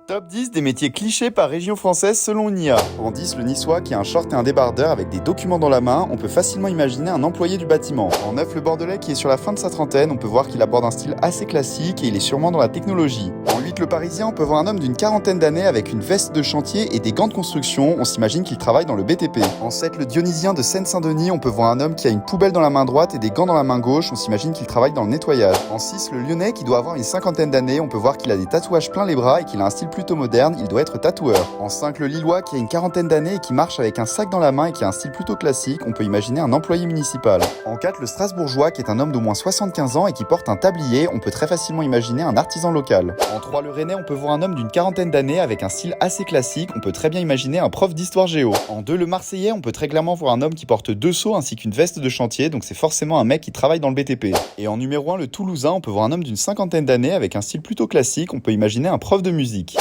Top 10 des métiers clichés par région française selon une IA. En 10, le niçois qui a un short et un débardeur avec des documents dans la main, on peut facilement imaginer un employé du bâtiment. En 9, le bordelais qui est sur la fin de sa trentaine, on peut voir qu'il aborde un style assez classique et il est sûrement dans la technologie. En 8, le parisien, on peut voir un homme d'une quarantaine d'années avec une veste de chantier et des gants de construction, on s'imagine qu'il travaille dans le BTP. En 7, le dionysien de Seine-Saint-Denis, on peut voir un homme qui a une poubelle dans la main droite et des gants dans la main gauche, on s'imagine qu'il travaille dans le nettoyage. En 6, le lyonnais qui doit avoir une cinquantaine d'années, on peut voir qu'il a des tatouages plein les bras et qu'il a un style plutôt moderne, il doit être tatoueur. En 5, le lillois qui a une quarantaine d'années et qui marche avec un sac dans la main et qui a un style plutôt classique, on peut imaginer un employé municipal. En 4, le strasbourgeois qui est un homme d'au moins 75 ans et qui porte un tablier, on peut très facilement imaginer un artisan local. En 3, le rennais, on peut voir un homme d'une quarantaine d'années avec un style assez classique, on peut très bien imaginer un prof d'histoire géo. En 2, le marseillais, on peut très clairement voir un homme qui porte 2 seaux ainsi qu'une veste de chantier, donc c'est forcément un mec qui travaille dans le BTP. Et en numéro 1, le toulousain, on peut voir un homme d'une cinquantaine d'années avec un style plutôt classique, on peut imaginer un prof de musique.